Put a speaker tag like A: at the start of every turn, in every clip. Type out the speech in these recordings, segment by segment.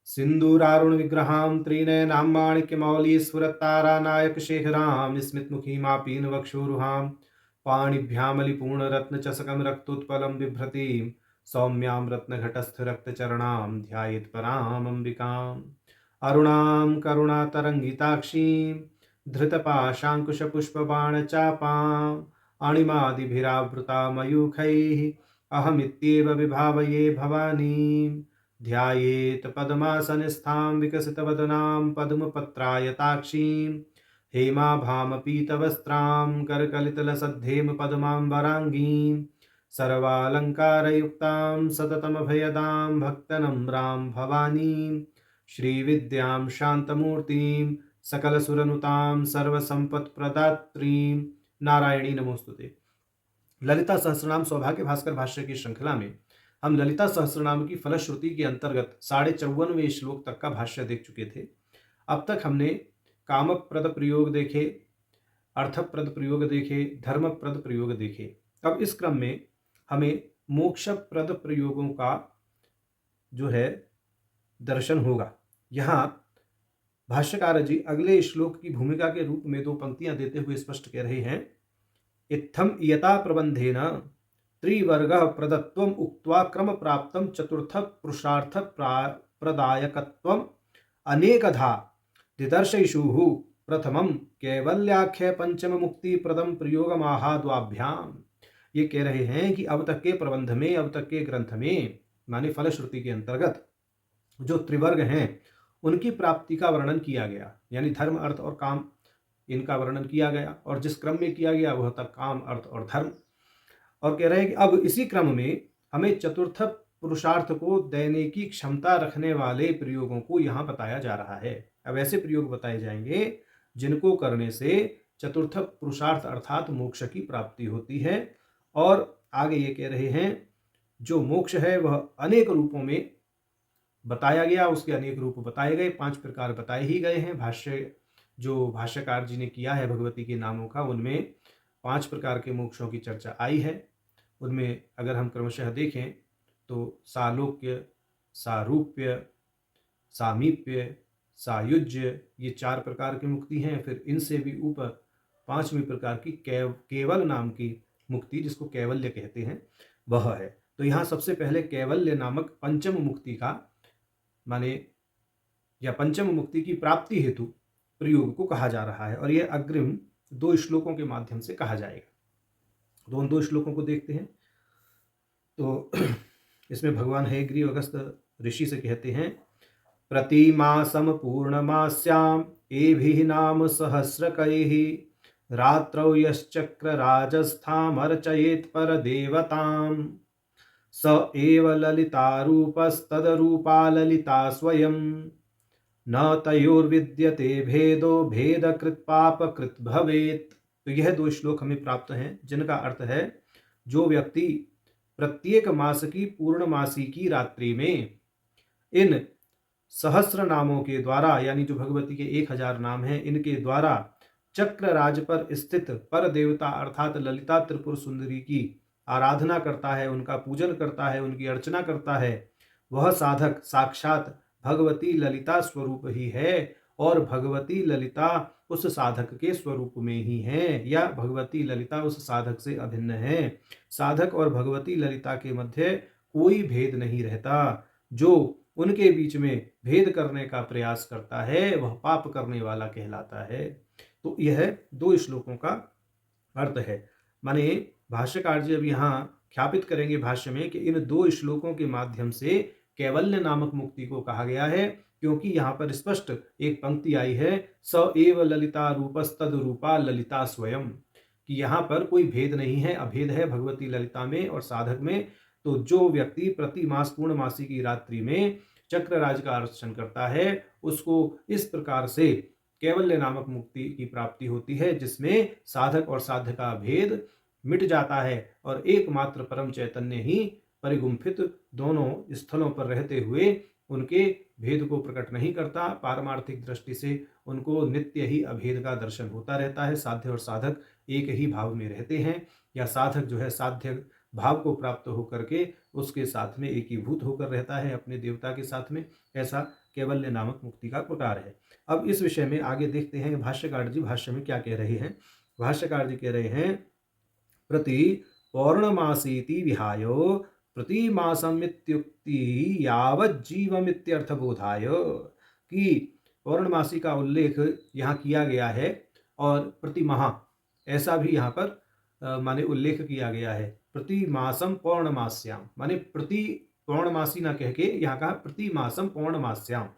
A: सिन्दूरारुण विग्रहां त्रिनयनां माणिक्यमौलीस्फुरत्तारानायक शेखरां स्मितमुखीमापीन वक्षोरुहां पाणिभ्यामलिपूर्णरत्नचषकं रक्तोत्पलं बिभ्रतीं सौम्यां रत्नघटस्थरक्तचरणां ध्यायेत् परामम्बिकाम् अरुणां करुणातरङ्गिताक्षीं धृतपाशाङ्कुशपुष्पबाणचापाम् अणिमादिभिरावृता मयूखैः अहमित्येव विभावये भवानीं ध्यायेत् पद्मासनस्थां विकसितवदनां पद्मपत्रायताक्षीं हेमाभामपीतवस्त्रां करकलितलसद्धेम पद्माम्बराङ्गीं सर्वालङ्कारयुक्तां सततमभयदां भक्तनम्रां भवानीं श्रीविद्यां शान्तमूर्तिं सकलसुरनुतां सर्वसंपत्प्रदात्रीं नारायणी नमोस्तुते। ललिता सहस्रनाम सौभाग्य भास्कर भाष्य की श्रृंखला में हम ललिता सहस्रनाम की फलश्रुति के अंतर्गत 54वें श्लोक तक का भाष्य देख चुके थे। अब तक हमने कामप्रद प्रयोग देखे, अर्थप्रद प्रयोग देखे, धर्मप्रद प्रयोग देखे। अब इस क्रम में हमें मोक्षप्रद प्रयोगों का जो है दर्शन होगा। यहाँ भाष्यकार जी अगले श्लोक की भूमिका के रूप में 2 पंक्तियां देते हुए स्पष्ट कह रहे हैं, इत्थम इयता प्रबंधेन त्रिवर्गः प्रदत्वम् उक्त्वा क्रम प्राप्तं चतुर्थ पुरुषार्थ प्रदायकत्वम् अनेकधा दिदर्शयिषुः प्रथमं कैवल्याख्य पंचम मुक्ति प्रदम प्रयोगमाहाद्वाभ्याम। ये कह रहे हैं कि अब तक के प्रबंध में, अब तक के ग्रंथ में, माने फलश्रुति के अंतर्गत जो त्रिवर्ग हैं उनकी प्राप्ति का वर्णन किया गया, यानी धर्म अर्थ और काम, इनका वर्णन किया गया और जिस क्रम में किया गया वह था काम अर्थ और धर्म। और कह रहे हैं कि अब इसी क्रम में हमें चतुर्थ पुरुषार्थ को देने की क्षमता रखने वाले प्रयोगों को यहाँ बताया जा रहा है। अब ऐसे प्रयोग बताए जाएंगे जिनको करने से चतुर्थ पुरुषार्थ अर्थात मोक्ष की प्राप्ति होती है। और आगे ये कह रहे हैं जो मोक्ष है वह अनेक रूपों में बताया गया, उसके अनेक रूप बताए गए, 5 प्रकार बताए ही गए हैं। भाष्य जो भाष्यकार जी ने किया है भगवती के नामों का, उनमें 5 प्रकार के मोक्षों की चर्चा आई है। उनमें अगर हम क्रमशः देखें तो सालोक्य, सारूप्य, सामीप्य, सायुज्य, ये 4 प्रकार की मुक्ति हैं। फिर इनसे भी ऊपर 5वीं प्रकार की केवल नाम की मुक्ति, जिसको कैवल्य कहते हैं, वह है। तो यहाँ सबसे पहले कैवल्य नामक पंचम मुक्ति का माने या पंचम मुक्ति की प्राप्ति हेतु प्रयोग को कहा जा रहा है और यह अग्रिम 2 श्लोकों के माध्यम से कहा जाएगा। 2 श्लोकों को देखते हैं। तो इसमें भगवान हयग्रीव अगस्त्य ऋषि से कहते हैं, प्रतिमासम पूर्णमास्याम एभिः नाम सहस्रकैः रात्रौ यश्चक्र राजस्थामर्चयेत् परदेवताम् स एव ललितारूपस्तदरूपा ललिता स्वयं न तयोर्विद्यते भेदो भेदकृत पापकृत भवेत्। तो यह 2 श्लोक हमें प्राप्त हैं जिनका अर्थ है, जो व्यक्ति प्रत्येक मास की पूर्णमासी की रात्रि में इन सहस्र नामों के द्वारा, यानी जो भगवती के 1000 नाम हैं, इनके द्वारा चक्र राज पर स्थित पर देवता अर्थात ललिता त्रिपुर सुंदरी की आराधना करता है, उनका पूजन करता है, उनकी अर्चना करता है, वह साधक साक्षात भगवती ललिता स्वरूप ही है और भगवती ललिता उस साधक के स्वरूप में ही है, या भगवती ललिता उस साधक से अभिन्न है। साधक और भगवती ललिता के मध्य कोई भेद नहीं रहता। जो उनके बीच में भेद करने का प्रयास करता है वह पाप करने वाला कहलाता है। तो यह 2 श्लोकों का अर्थ है। माने भाष्यकार जी अब यहाँ ख्यापित करेंगे भाष्य में कि इन 2 श्लोकों के माध्यम से कैवल्य नामक मुक्ति को कहा गया है, क्योंकि यहाँ पर स्पष्ट एक पंक्ति आई है, स एव ललिता रूपस्तद रूपा ललिता स्वयं, कि यहाँ पर कोई भेद नहीं है, अभेद है भगवती ललिता में और साधक में। तो जो व्यक्ति प्रति मास पूर्णमासी की रात्रि में चक्रराज का अर्चन करता है उसको इस प्रकार से कैवल्य नामक मुक्ति की प्राप्ति होती है, जिसमें साधक और साध्य का भेद मिट जाता है और एकमात्र परम चैतन्य ही परिगुंफित दोनों स्थलों पर रहते हुए उनके भेद को प्रकट नहीं करता। पारमार्थिक दृष्टि से उनको नित्य ही अभेद का दर्शन होता रहता है। साध्य और साधक एक ही भाव में रहते हैं, या साधक जो है साध्य भाव को प्राप्त होकर के उसके साथ में एकीभूत होकर रहता है अपने देवता के साथ में, ऐसा कैवल्य नामक मुक्ति का प्रकार है। अब इस विषय में आगे देखते हैं भाष्यकार जी भाष्य में क्या कह रहे हैं। भाष्यकार जी कह रहे हैं, प्रति पौर्णमासीति विहायो प्रतिमासमित्युक्ति यावज्जीवमित्यर्थबोधाय, कि पौर्णमासी का उल्लेख यहाँ किया गया है और प्रति माह ऐसा भी यहाँ पर माने उल्लेख किया गया है। प्रति मासम पौर्णमास्याम माने प्रति पौर्णमासी ना कह के यहाँ कहा प्रति मासम पौर्णमास्याम।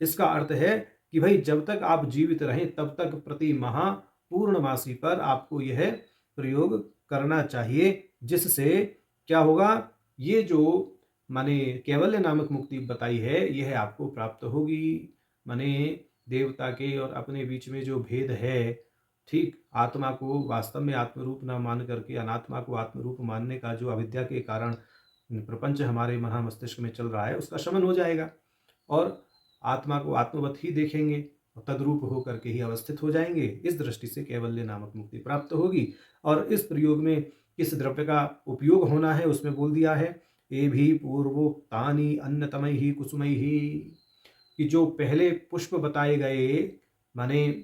A: इसका अर्थ है कि भाई जब तक आप जीवित रहें तब तक प्रति माह पूर्णमासी पर आपको यह प्रयोग करना चाहिए, जिससे क्या होगा, ये जो माने कैवल्य नामक मुक्ति बताई है यह आपको प्राप्त होगी। माने देवता के और अपने बीच में जो भेद है, ठीक, आत्मा को वास्तव में आत्मरूप न मान करके अनात्मा को आत्मरूप मानने का जो अविद्या के कारण प्रपंच हमारे महा मस्तिष्क में चल रहा है उसका शमन हो जाएगा और आत्मा को आत्मवत ही देखेंगे और तद्रूप होकर के ही अवस्थित हो जाएंगे। इस दृष्टि से कैवल्य नामक मुक्ति प्राप्त होगी। और इस प्रयोग में किस द्रव्य का उपयोग होना है उसमें बोल दिया है, ये भी पूर्वोक्तानि अन्नतमैहि कुसुमैहि, कि जो पहले पुष्प बताए गए माने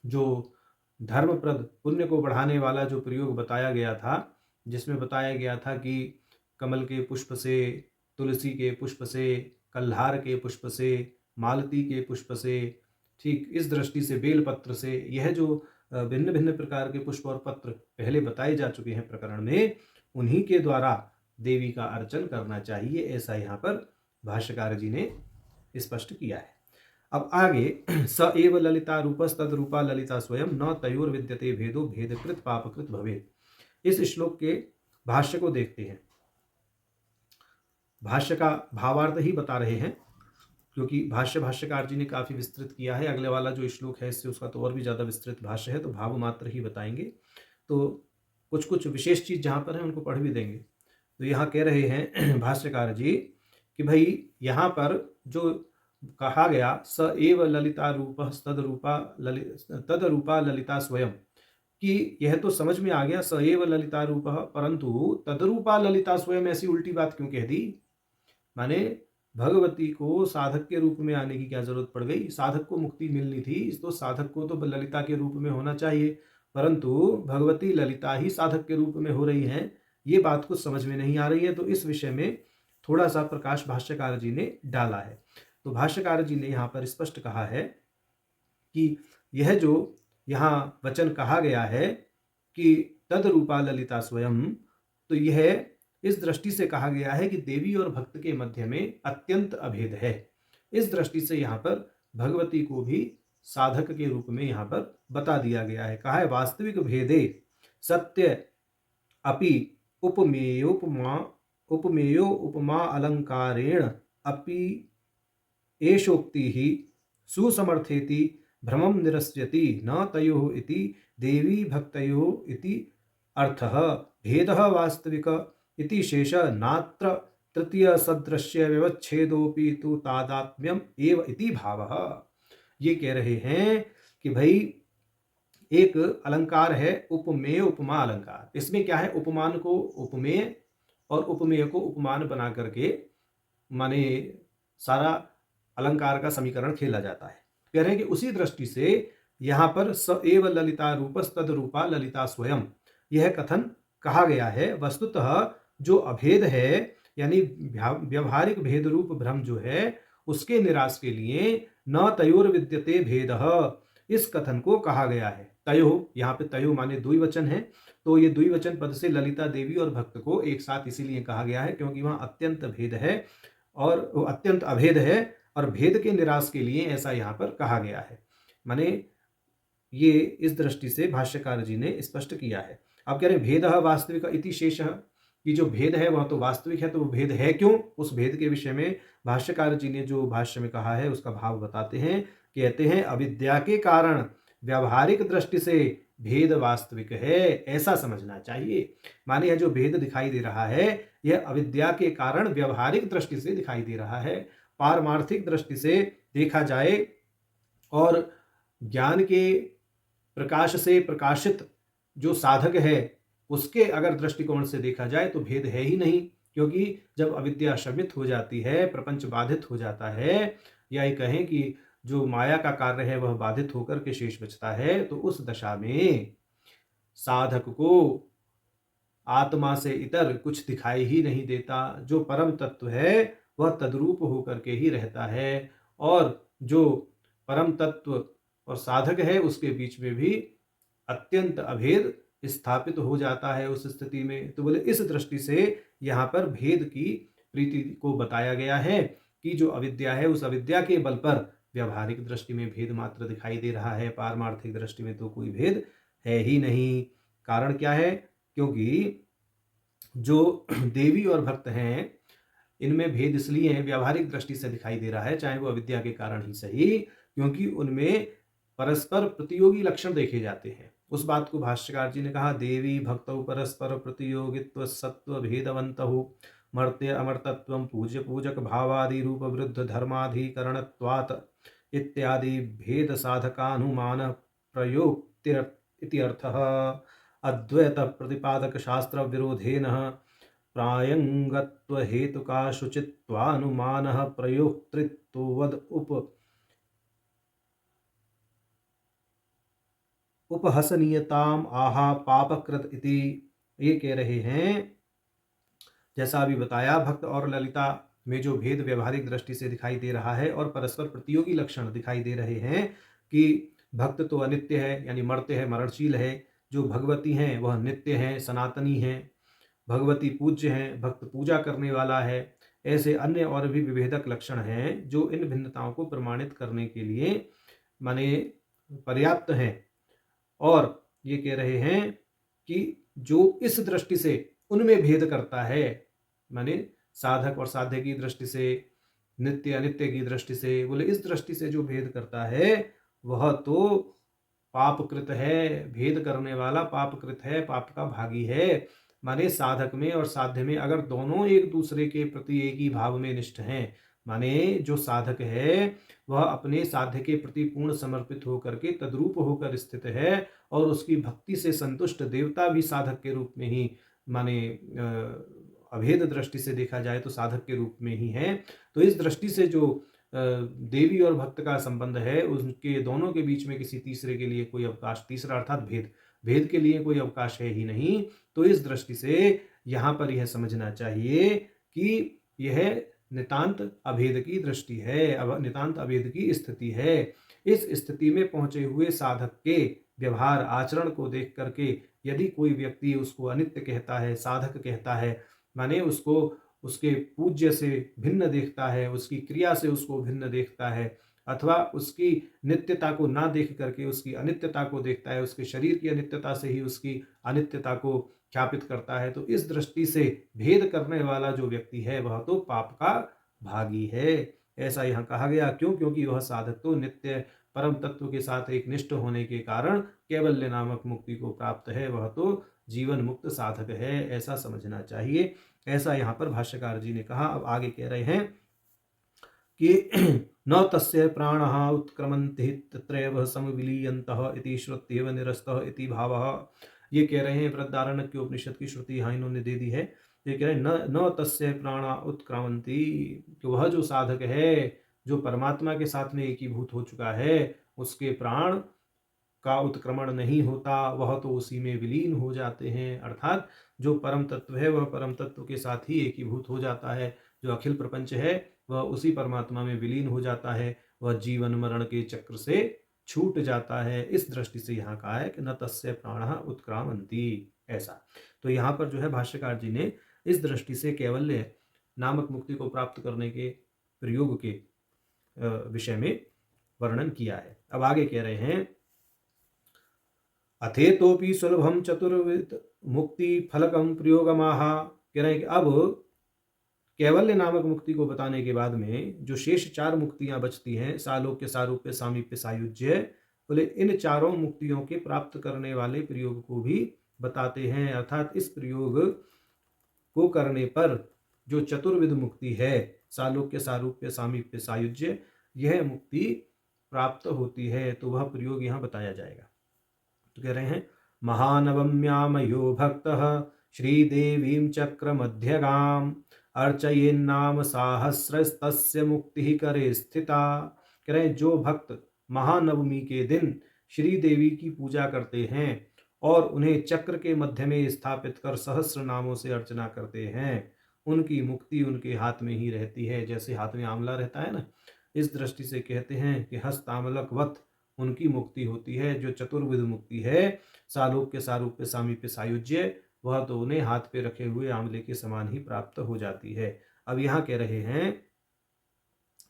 A: जो धर्मप्रद पुण्य को बढ़ाने वाला जो प्रयोग बताया गया था, जिसमें बताया गया था कि कमल के पुष्प से, तुलसी के पुष्प से, कल्हार के पुष्प से, मालती के पुष्प से, ठीक इस दृष्टि से बेलपत्र से, यह जो भिन्न भिन्न प्रकार के पुष्प और पत्र पहले बताए जा चुके हैं प्रकरण में, उन्हीं के द्वारा देवी का अर्चन करना चाहिए, ऐसा यहाँ पर भाष्यकार जी ने स्पष्ट किया है। अब आगे, स एव ललिता रूपस्तद रूपा ललिता स्वयं न तयोर विद्यते भेदो भेदकृत पापकृत भवेत्। इस श्लोक के भाष्य को देखते हैं। भाष्य का भावार्थ ही बता रहे हैं, क्योंकि भाष्यकार जी ने काफी विस्तृत किया है। अगले वाला जो श्लोक है इससे उसका तो और भी ज्यादा विस्तृत भाष्य है, तो भाव मात्र ही बताएंगे। तो कुछ कुछ विशेष चीज जहां पर है उनको पढ़ भी देंगे। तो यहाँ कह रहे हैं भाष्यकार जी कि भाई यहाँ पर जो कहा गया, स एव ललिता रूप तदरूपा ललिता स्वयं, कि यह तो समझ में आ गया स एव ललिता रूप, परंतु तदरूपा ललिता स्वयं ऐसी उल्टी बात क्यों कह दी। माने भगवती को साधक के रूप में आने की क्या जरूरत पड़ गई। साधक को मुक्ति मिलनी थी तो साधक को तो ललिता के रूप में होना चाहिए, परंतु भगवती ललिता ही साधक के रूप में हो रही हैं, ये बात कुछ समझ में नहीं आ रही है। तो इस विषय में थोड़ा सा प्रकाश भाष्यकार जी ने डाला है। तो भाष्यकार जी ने यहाँ पर स्पष्ट कहा है कि यह जो यहाँ वचन कहा गया है कि तदरूपा ललिता स्वयं, तो यह इस दृष्टि से कहा गया है कि देवी और भक्त के मध्य में अत्यंत अभेद है। इस दृष्टि से यहाँ पर भगवती को भी साधक के रूप में यहाँ पर बता दिया गया है। कहा है, वास्तविक भेदे सत्य अपि उपमेयो उपमा अलंकारेण अपि एषोक्ति ही सुसमर्थेति भ्रमं निरस्यति न तयोः इति देवी भक्तयोः इति अर्थः भेदः वास्तविक इति शेष नात्र तृतीय सदृश्य व्यवच्छेदोपि तु तादात्म्यम एव इति भावः। ये कह रहे हैं कि भाई एक अलंकार है उपमेय उपमा अलंकार। इसमें क्या है, उपमान को उपमेय और उपमेय को उपमान बना करके माने सारा अलंकार का समीकरण खेला जाता है। कह रहे हैं कि उसी दृष्टि से यहाँ पर स एव ललिता रूपस्तद रूपा ललिता स्वयं, यह कथन कहा गया है। वस्तुतः जो अभेद है यानी व्यवहारिक भेद रूप भ्रम जो है उसके निराश के लिए न तयोर विद्यते भेदः, इस कथन को कहा गया है। तयो, यहाँ पे तयो माने द्विवचन है, तो ये द्विवचन पद से ललिता देवी और भक्त को एक साथ इसीलिए कहा गया है क्योंकि वहाँ अत्यंत भेद है और अत्यंत अभेद है और भेद के निराश के लिए ऐसा यहाँ पर कहा गया है। माने ये इस दृष्टि से भाष्यकार जी ने स्पष्ट किया है। अब कह रहे भेदः वास्तविक इति शेषः, कि जो भेद है वह तो वास्तविक है, तो वो भेद है क्यों, उस भेद के विषय में भाष्यकार जी ने जो भाष्य में कहा है उसका भाव बताते हैं। कहते हैं, अविद्या के कारण व्यावहारिक दृष्टि से भेद वास्तविक है, ऐसा समझना चाहिए। माने यह जो भेद दिखाई दे रहा है यह अविद्या के कारण व्यावहारिक दृष्टि से दिखाई दे रहा है। पारमार्थिक दृष्टि से देखा जाए और ज्ञान के प्रकाश से प्रकाशित जो साधक है उसके अगर दृष्टिकोण से देखा जाए तो भेद है ही नहीं, क्योंकि जब अविद्या शमित हो जाती है, प्रपंच बाधित हो जाता है, या ये कहें कि जो माया का कार्य है वह बाधित होकर के शेष बचता है, तो उस दशा में साधक को आत्मा से इतर कुछ दिखाई ही नहीं देता। जो परम तत्व है वह तद्रूप होकर के ही रहता है, और जो परम तत्व और साधक है उसके बीच में भी अत्यंत अभेद स्थापित हो जाता है उस स्थिति में। तो बोले इस दृष्टि से यहाँ पर भेद की प्रीति को बताया गया है कि जो अविद्या है उस अविद्या के बल पर व्यावहारिक दृष्टि में भेद मात्र दिखाई दे रहा है, पारमार्थिक दृष्टि में तो कोई भेद है ही नहीं। कारण क्या है? क्योंकि जो देवी और भक्त हैं इनमें भेद इसलिए है, व्यावहारिक दृष्टि से दिखाई दे रहा है, चाहे वो अविद्या के कारण ही सही, क्योंकि उनमें परस्पर प्रतियोगी लक्षण देखे जाते हैं। उस बात को भाष्यकार जी ने कहा, देवी भक्तौ परस्पर प्रतियोगित्व सत्व भेदवन्तौ मर्त्य अमर्तत्वं पूज्य पूजक भावादि रूप वृद्ध धर्माधिकरणत्वात् इत्यादि भेद साधकानुमान प्रयोक्ति इति अर्थः। अद्वैत प्रतिपादक शास्त्र विरोधेन प्रायंगत्व हेतुका शुचित्वानुमानः प्रयोक्तृत्ववद उपहसनीयताम आहा पापकृत इति। ये कह रहे हैं, जैसा अभी बताया, भक्त और ललिता में जो भेद व्यवहारिक दृष्टि से दिखाई दे रहा है और परस्पर प्रतियोगी लक्षण दिखाई दे रहे हैं कि भक्त तो अनित्य है यानी मरते हैं, मरणशील है, जो भगवती हैं वह नित्य हैं, सनातनी हैं, भगवती पूज्य हैं, भक्त पूजा करने वाला है। ऐसे अन्य और भी विभेदक लक्षण हैं जो इन भिन्नताओं को प्रमाणित करने के लिए माने पर्याप्त हैं। और ये कह रहे हैं कि जो इस दृष्टि से उनमें भेद करता है, माने साधक और साध्य की दृष्टि से, नित्य अनित्य की दृष्टि से, बोले इस दृष्टि से जो भेद करता है वह तो पापकृत है, भेद करने वाला पापकृत है, पाप का भागी है। माने साधक में और साध्य में अगर दोनों एक दूसरे के प्रति एक ही भाव में निष्ठ हैं, माने जो साधक है वह अपने साध्य के प्रति पूर्ण समर्पित होकर के तद्रूप होकर स्थित है, और उसकी भक्ति से संतुष्ट देवता भी साधक के रूप में ही, माने अभेद दृष्टि से देखा जाए तो साधक के रूप में ही है। तो इस दृष्टि से जो देवी और भक्त का संबंध है, उनके दोनों के बीच में किसी तीसरे के लिए कोई अवकाश, तीसरा अर्थात भेद के लिए कोई अवकाश है ही नहीं। तो इस दृष्टि से यहाँ पर यह समझना चाहिए कि यह नितांत अभेद की दृष्टि है, अब नितांत अभेद की स्थिति है। इस स्थिति में पहुंचे हुए साधक के व्यवहार आचरण को देख करके यदि कोई व्यक्ति उसको अनित्य कहता है, साधक कहता है, माने उसको उसके पूज्य से भिन्न देखता है, उसकी क्रिया से उसको भिन्न देखता है, अथवा उसकी नित्यता को ना देख करके उसकी अनित्यता को देखता है, उसके शरीर की अनित्यता से ही उसकी अनित्यता को ख्यापित करता है, तो इस दृष्टि से भेद करने वाला जो व्यक्ति है वह तो पाप का भागी है। ऐसा यहाँ कहा गया। क्यों? क्योंकि वह साधक तो नित्य परम तत्व के साथ एक निष्ठ होने के कारण कैवल्य नामक मुक्ति को प्राप्त है, वह तो जीवन मुक्त साधक है, ऐसा समझना चाहिए। ऐसा यहाँ पर भाष्यकार जी ने कहा। अब आगे कह रहे हैं कि न तस्य प्राणः उत्क्रमन्ति तत्रैव समविलीयन्तः इति श्रुत्येव निरस्तः इति भावः। ये कह रहे हैं बृहदारण्यक उपनिषद की श्रुति यहाँ इन्होंने दे दी है। ये कह रहे हैं न तस्य प्राणा उत्क्रामन्ति, कि वह जो साधक है जो परमात्मा के साथ में एकीभूत हो चुका है, उसके प्राण का उत्क्रमण नहीं होता, वह तो उसी में विलीन हो जाते हैं। अर्थात जो परम तत्व है वह परम तत्व के साथ ही एकीभूत हो जाता है, जो अखिल प्रपंच है वह उसी परमात्मा में विलीन हो जाता है, वह जीवन मरण के चक्र से छूट जाता है। इस दृष्टि से यहाँ कहा है कि न तस्य प्राणः उत्क्रामन्ति, ऐसा। तो यहाँ पर जो है भाष्यकार जी ने इस दृष्टि से कैवल्य नामक मुक्ति को प्राप्त करने के प्रयोग के विषय में वर्णन किया है। अब आगे कह रहे हैं, अथेतोपि सुलभम चतुर्विध मुक्ति फलकम प्रयोगमाह। कह रहे हैं कि अब कैवल्य नामक मुक्ति को बताने के बाद में जो शेष 4 मुक्तियां बचती हैं, सालोक्य, सारूप्य, सामीप्य, सायुज्य, बोले इन चारों मुक्तियों के प्राप्त करने वाले प्रयोग को भी बताते हैं। अर्थात इस प्रयोग को करने पर जो चतुर्विध मुक्ति है, सालोक्य, सारूप्य, सामीप्य, सायुज्य, यह मुक्ति प्राप्त होती है। तो वह प्रयोग यहाँ बताया जाएगा। तो कह रहे हैं, महानवम्यामयो भक्तः श्रीदेवीं चक्रमध्यगां अर्चयेन्नाम साहस्रस्तस्य मुक्ति करे स्थिता। कह रहे जो भक्त महानवमी के दिन श्री देवी की पूजा करते हैं और उन्हें चक्र के मध्य में स्थापित कर सहस्र नामों से अर्चना करते हैं, उनकी मुक्ति उनके हाथ में ही रहती है। जैसे हाथ में आंवला रहता है ना, इस दृष्टि से कहते हैं कि हस्तामलकवत उनकी मुक्ति होती है। जो चतुर्विध मुक्ति है, सालोक्य सारूप्य सामीप्य सायुज्य, वह तो उन्हें हाथ पे रखे हुए आंवले के समान ही प्राप्त हो जाती है। अब यहाँ कह रहे हैं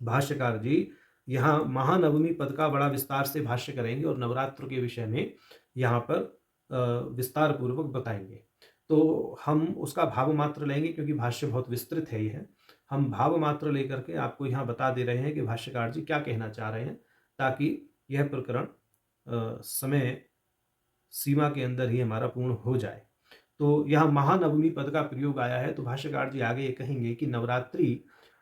A: भाष्यकार जी, यहाँ महानवमी पद का बड़ा विस्तार से भाष्य करेंगे और नवरात्र के विषय में यहाँ पर विस्तार पूर्वक बताएंगे। तो हम उसका भाव मात्र लेंगे क्योंकि भाष्य बहुत विस्तृत है। यह हम भाव मात्र लेकर के आपको यहाँ बता दे रहे हैं कि भाष्यकार जी क्या कहना चाह रहे हैं, ताकि यह प्रकरण समय सीमा के अंदर ही हमारा पूर्ण हो जाए। तो यहाँ महानवमी पद का प्रयोग आया है, तो भाष्यकार जी आगे ये कहेंगे कि नवरात्रि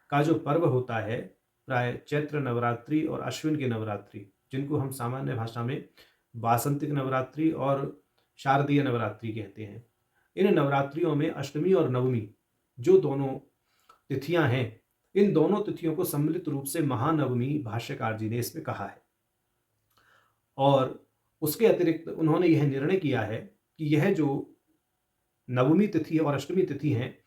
A: का जो पर्व होता है, प्राय चैत्र नवरात्रि और अश्विन के नवरात्रि, जिनको हम सामान्य भाषा में वासंतिक नवरात्रि और शारदीय नवरात्रि कहते हैं, इन नवरात्रियों में अष्टमी और नवमी जो दोनों तिथियां हैं, इन दोनों तिथियों को सम्मिलित रूप से महानवमी भाष्यकार जी ने इसमें कहा है। और उसके अतिरिक्त उन्होंने यह निर्णय किया है कि यह जो नवमी तिथि और अष्टमी तिथि हैं,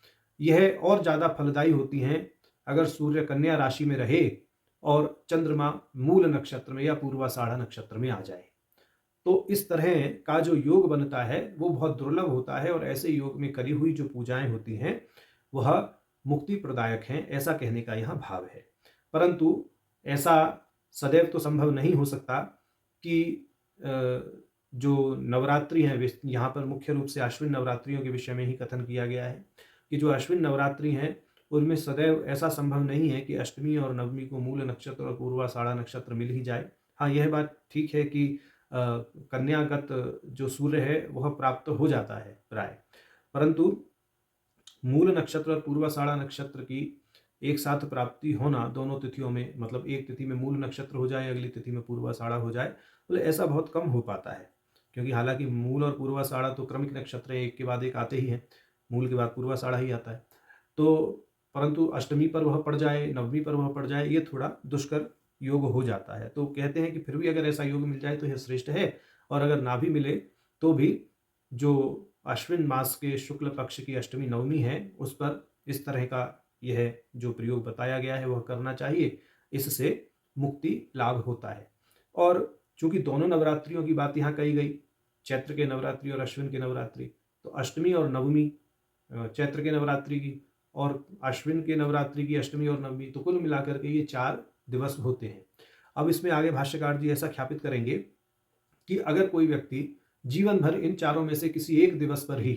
A: यह और ज़्यादा फलदायी होती हैं अगर सूर्य कन्या राशि में रहे और चंद्रमा मूल नक्षत्र में या पूर्वाषाढ़ा नक्षत्र में आ जाए। तो इस तरह का जो योग बनता है वो बहुत दुर्लभ होता है, और ऐसे योग में करी हुई जो पूजाएं होती हैं वह मुक्ति प्रदायक हैं, ऐसा कहने का यहाँ भाव है। परंतु ऐसा सदैव तो संभव नहीं हो सकता कि जो नवरात्रि हैं, यहाँ पर मुख्य रूप से अश्विन नवरात्रियों के विषय में ही कथन किया गया है कि जो अश्विन नवरात्रि हैं उनमें सदैव ऐसा संभव नहीं है कि अष्टमी और नवमी को मूल नक्षत्र और पूर्वाषाढ़ा नक्षत्र मिल ही जाए। हाँ, यह बात ठीक है कि कन्यागत जो सूर्य है वह प्राप्त हो जाता है प्राय, परंतु मूल नक्षत्र और पूर्वाषाढ़ा नक्षत्र की एक साथ प्राप्ति होना दोनों तिथियों में, मतलब एक तिथि में मूल नक्षत्र हो जाए, अगली तिथि में पूर्वाषाढ़ा हो जाए, तो ऐसा बहुत कम हो पाता है। क्योंकि हालांकि मूल और पूर्वाषाढ़ा तो क्रमिक नक्षत्र एक के बाद एक आते ही हैं, मूल के बाद पूर्वाषाढ़ा ही आता है, तो परंतु अष्टमी पर वह पड़ जाए, नवमी पर वह पड़ जाए, ये थोड़ा दुष्कर योग हो जाता है। तो कहते हैं कि फिर भी अगर ऐसा योग मिल जाए तो यह श्रेष्ठ है, और अगर ना भी मिले तो भी जो अश्विन मास के शुक्ल पक्ष की अष्टमी नवमी है उस पर इस तरह का यह जो प्रयोग बताया गया है वह करना चाहिए, इससे मुक्ति लाभ होता है। और चूंकि दोनों नवरात्रियों की बात यहाँ कही गई, चैत्र के नवरात्रि और अश्विन के नवरात्रि, तो अष्टमी और नवमी चैत्र के नवरात्रि की और अश्विन के नवरात्रि की अष्टमी और नवमी, तो कुल मिलाकर के ये 4 दिवस होते हैं। अब इसमें आगे भाष्यकार जी ऐसा ख्यापित करेंगे कि अगर कोई व्यक्ति जीवन भर इन चारों में से किसी एक दिवस पर ही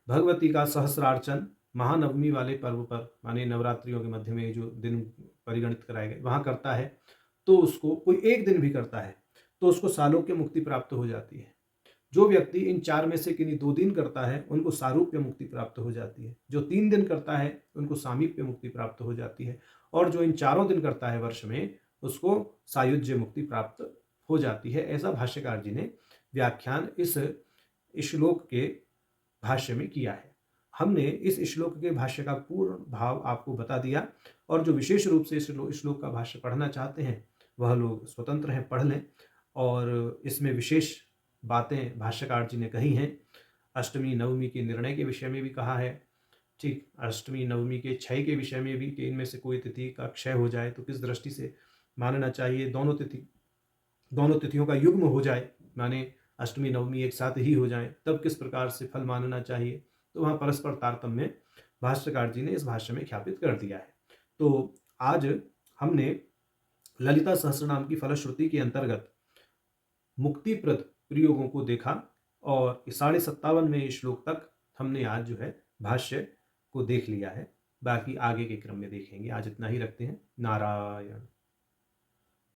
A: भगवती का सहस्रार्चन महानवमी वाले पर्व पर, माने नवरात्रियों के मध्य में जो दिन परिगणित कराए गए वहां करता है, तो उसको कोई एक दिन भी करता है तो उसको सालोक्य मुक्ति प्राप्त हो जाती है। जो व्यक्ति इन 4 में से किन्हीं 2 दिन करता है उनको सारूप्य मुक्ति प्राप्त हो जाती है। जो 3 दिन करता है उनको सामीप्य मुक्ति प्राप्त हो जाती है, और जो इन 4 दिन करता है वर्ष में उसको सायुज्य मुक्ति प्राप्त हो जाती है। ऐसा भाष्यकार जी ने व्याख्यान इस श्लोक के भाष्य में किया है। हमने इस श्लोक के भाष्य का पूर्ण भाव आपको बता दिया, और जो विशेष रूप से इस श्लोक का भाष्य पढ़ना चाहते हैं वह लोग स्वतंत्र हैं, पढ़ लें। और इसमें विशेष बातें भाष्यकार जी ने कही हैं। अष्टमी नवमी के निर्णय के विषय में भी कहा है, ठीक, अष्टमी नवमी के क्षय के विषय में भी कि इनमें से कोई तिथि का क्षय हो जाए तो किस दृष्टि से मानना चाहिए, दोनों तिथियों का युग्म हो जाए, माने अष्टमी नवमी एक साथ ही हो जाए, तब किस प्रकार से फल मानना चाहिए, तो वहाँ परस्पर तारतम्य भाष्यकार जी ने इस भाष्य में ख्यापित कर दिया है। तो आज हमने ललिता सहस्रनाम की फलश्रुति के अंतर्गत मुक्तिप्रद प्रयोगों को देखा, और 57वें श्लोक तक हमने आज जो है भाष्य को देख लिया है। बाकी आगे के क्रम में देखेंगे। आज इतना ही रखते हैं। नारायण।